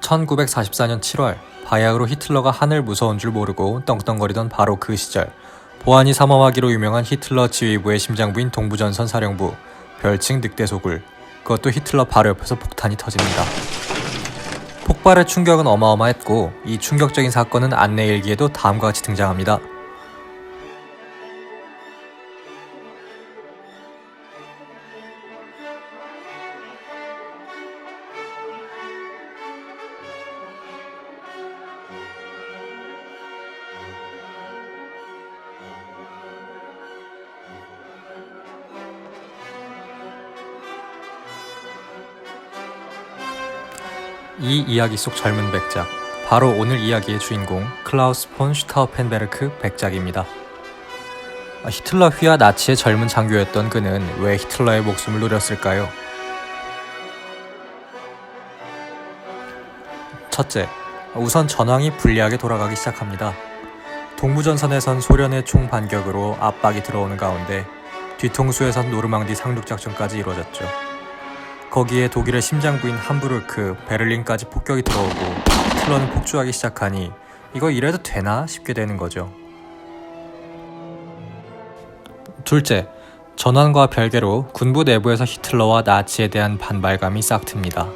1944년 7월 바야흐로 히틀러가 하늘 무서운 줄 모르고 떵떵거리던 바로 그 시절, 보안이 삼엄하기로 유명한 히틀러 지휘부의 심장부인 동부전선 사령부, 별칭 늑대소굴, 그것도 히틀러 바로 옆에서 폭탄이 터집니다. 폭발의 충격은 어마어마했고, 이 충격적인 사건은 안내일기에도 다음과 같이 등장합니다. 이 이야기 속 젊은 백작, 바로 오늘 이야기의 주인공 클라우스 폰 슈타우펜베르크 백작입니다. 히틀러 휘하 나치의 젊은 장교였던 그는 왜 히틀러의 목숨을 노렸을까요? 첫째, 우선 전황이 불리하게 돌아가기 시작합니다. 동부전선에선 소련의 총반격으로 압박이 들어오는 가운데 뒤통수에선 노르망디 상륙작전까지 이루어졌죠. 거기에 독일의 심장부인 함부르크, 베를린까지 폭격이 들어오고 히틀러는 폭주하기 시작하니 이거 이래도 되나 싶게 되는 거죠. 둘째, 전환과 별개로 군부 내부에서 히틀러와 나치에 대한 반발감이 싹틉니다.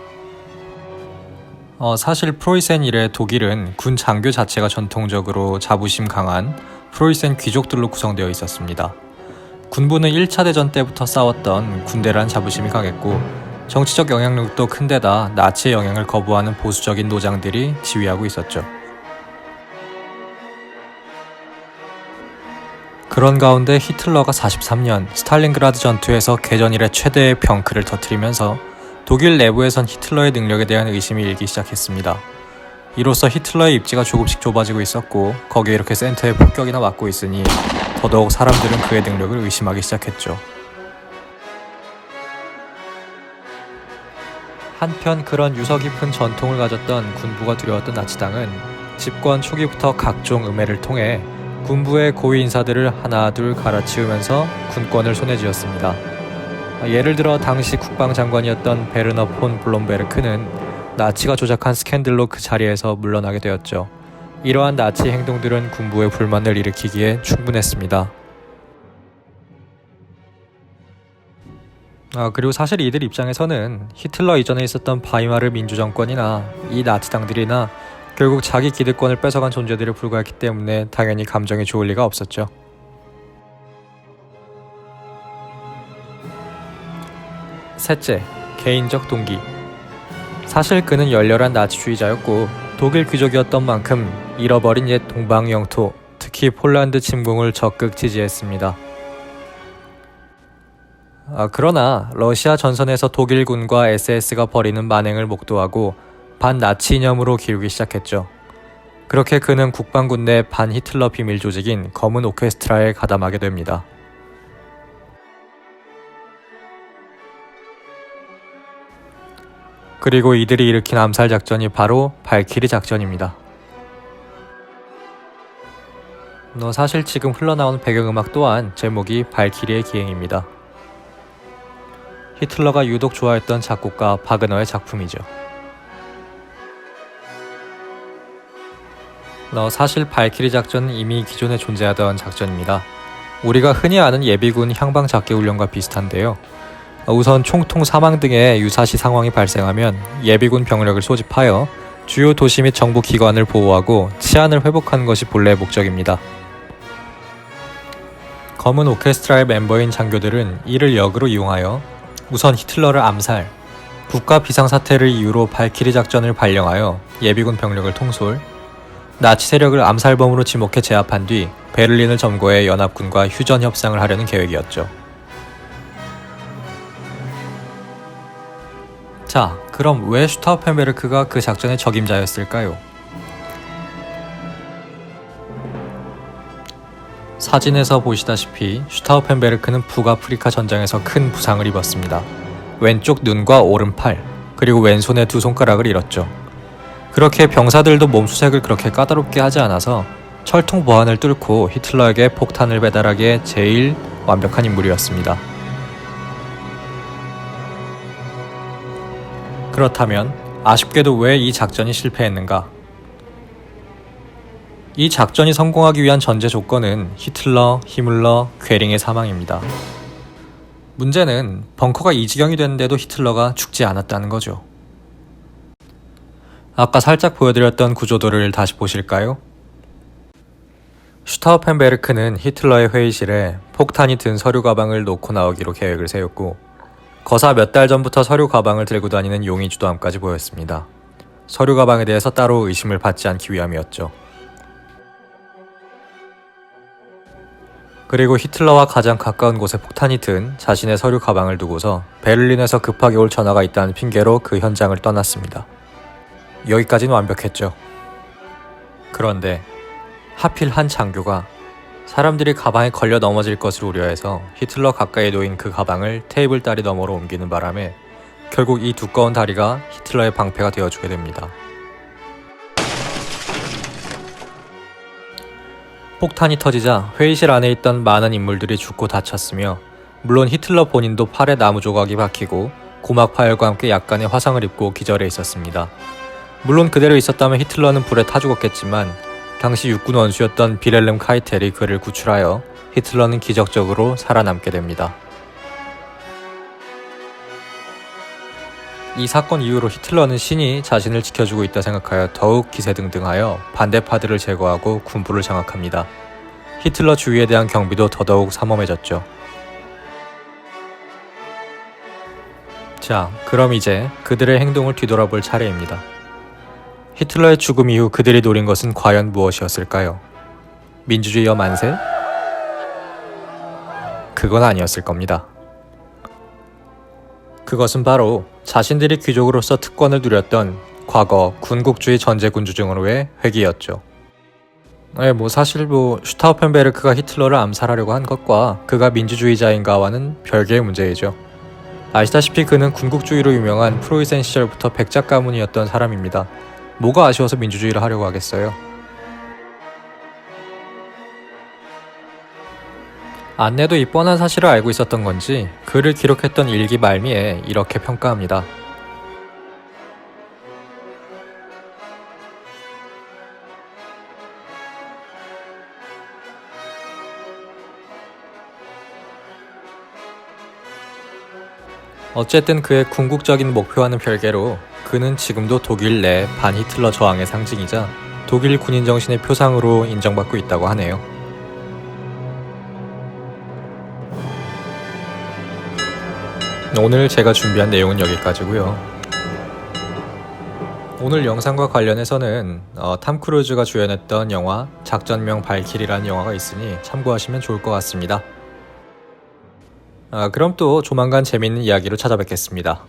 사실 프로이센 이래 독일은 군 장교 자체가 전통적으로 자부심 강한 프로이센 귀족들로 구성되어 있었습니다. 군부는 1차 대전 때부터 싸웠던 군대란 자부심이 강했고 정치적 영향력도 큰 데다 나치의 영향을 거부하는 보수적인 노장들이 지휘하고 있었죠. 그런 가운데 히틀러가 43년 스탈린그라드 전투에서 개전 이래 최대의 병크를 터뜨리면서 독일 내부에선 히틀러의 능력에 대한 의심이 일기 시작했습니다. 이로써 히틀러의 입지가 조금씩 좁아지고 있었고 거기에 이렇게 센터에 폭격이나 맞고 있으니 더더욱 사람들은 그의 능력을 의심하기 시작했죠. 한편 그런 유서 깊은 전통을 가졌던 군부가 두려웠던 나치당은 집권 초기부터 각종 음해를 통해 군부의 고위 인사들을 하나둘 갈아치우면서 군권을 손에 쥐었습니다. 예를 들어 당시 국방장관이었던 베르너 폰 블롬베르크는 나치가 조작한 스캔들로 그 자리에서 물러나게 되었죠. 이러한 나치 행동들은 군부의 불만을 일으키기에 충분했습니다. 그리고 사실 이들 입장에서는 히틀러 이전에 있었던 바이마르 민주정권이나 이 나치당들이나 결국 자기 기득권을 뺏어간 존재들에 불과했기 때문에 당연히 감정이 좋을 리가 없었죠. 셋째, 개인적 동기. 사실 그는 열렬한 나치주의자였고 독일 귀족이었던 만큼 잃어버린 옛 동방 영토, 특히 폴란드 침공을 적극 지지했습니다. 그러나 러시아 전선에서 독일군과 SS가 벌이는 만행을 목도하고 반나치 이념으로 기우기 시작했죠. 그렇게 그는 국방군 내 반히틀러 비밀 조직인 검은 오케스트라에 가담하게 됩니다. 그리고 이들이 일으킨 암살 작전이 바로 발키리 작전입니다. 사실 지금 흘러나온 배경음악 또한 제목이 발키리의 기행입니다. 히틀러가 유독 좋아했던 작곡가 바그너의 작품이죠. 사실 발키리 작전은 이미 기존에 존재하던 작전입니다. 우리가 흔히 아는 예비군 향방작계훈련과 비슷한데요. 우선 총통 사망 등의 유사시 상황이 발생하면 예비군 병력을 소집하여 주요 도시 및 정부 기관을 보호하고 치안을 회복하는 것이 본래의 목적입니다. 검은 오케스트라의 멤버인 장교들은 이를 역으로 이용하여 우선 히틀러를 암살, 국가 비상사태를 이유로 발키리 작전을 발령하여 예비군 병력을 통솔, 나치 세력을 암살범으로 지목해 제압한 뒤 베를린을 점거해 연합군과 휴전 협상을 하려는 계획이었죠. 자, 그럼 왜 슈타우펜베르크가 그 작전의 적임자였을까요? 사진에서 보시다시피 슈타우펜베르크는 북아프리카 전장에서 큰 부상을 입었습니다. 왼쪽 눈과 오른팔, 그리고 왼손의 두 손가락을 잃었죠. 그렇게 병사들도 몸수색을 그렇게 까다롭게 하지 않아서 철통 보안을 뚫고 히틀러에게 폭탄을 배달하기에 제일 완벽한 인물이었습니다. 그렇다면 아쉽게도 왜 이 작전이 실패했는가? 이 작전이 성공하기 위한 전제 조건은 히틀러, 히물러, 괴링의 사망입니다. 문제는 벙커가 이 지경이 됐는데도 히틀러가 죽지 않았다는 거죠. 아까 살짝 보여드렸던 구조도를 다시 보실까요? 슈타우펜베르크는 히틀러의 회의실에 폭탄이 든 서류 가방을 놓고 나오기로 계획을 세웠고, 거사 몇 달 전부터 서류 가방을 들고 다니는 용의 주도함까지 보였습니다. 서류 가방에 대해서 따로 의심을 받지 않기 위함이었죠. 그리고 히틀러와 가장 가까운 곳에 폭탄이 든 자신의 서류 가방을 두고서 베를린에서 급하게 올 전화가 있다는 핑계로 그 현장을 떠났습니다. 여기까지는 완벽했죠. 그런데 하필 한 장교가 사람들이 가방에 걸려 넘어질 것을 우려해서 히틀러 가까이에 놓인 그 가방을 테이블 다리 너머로 옮기는 바람에 결국 이 두꺼운 다리가 히틀러의 방패가 되어주게 됩니다. 폭탄이 터지자 회의실 안에 있던 많은 인물들이 죽고 다쳤으며, 물론 히틀러 본인도 팔에 나무 조각이 박히고 고막 파열과 함께 약간의 화상을 입고 기절해 있었습니다. 물론 그대로 있었다면 히틀러는 불에 타 죽었겠지만 당시 육군 원수였던 빌헬름 카이텔이 그를 구출하여 히틀러는 기적적으로 살아남게 됩니다. 이 사건 이후로 히틀러는 신이 자신을 지켜주고 있다 생각하여 더욱 기세등등하여 반대파들을 제거하고 군부를 장악합니다. 히틀러 주위에 대한 경비도 더더욱 삼엄해졌죠. 자, 그럼 이제 그들의 행동을 뒤돌아볼 차례입니다. 히틀러의 죽음 이후 그들이 노린 것은 과연 무엇이었을까요? 민주주의여 만세? 그건 아니었을 겁니다. 그것은 바로 자신들이 귀족으로서 특권을 누렸던 과거 군국주의 전제군주정으로의 회귀였죠. 사실 슈타우펜베르크가 히틀러를 암살하려고 한 것과 그가 민주주의자인가와는 별개의 문제이죠. 아시다시피 그는 군국주의로 유명한 프로이센 시절부터 백작 가문이었던 사람입니다. 뭐가 아쉬워서 민주주의를 하려고 하겠어요? 안내도 이 뻔한 사실을 알고 있었던 건지 그를 기록했던 일기 말미에 이렇게 평가합니다. 어쨌든 그의 궁극적인 목표와는 별개로 그는 지금도 독일 내 반히틀러 저항의 상징이자 독일 군인 정신의 표상으로 인정받고 있다고 하네요. 오늘 제가 준비한 내용은 여기까지고요. 오늘 영상과 관련해서는 탐 크루즈가 주연했던 영화 작전명 발키리라는 영화가 있으니 참고하시면 좋을 것 같습니다. 그럼 또 조만간 재밌는 이야기로 찾아뵙겠습니다.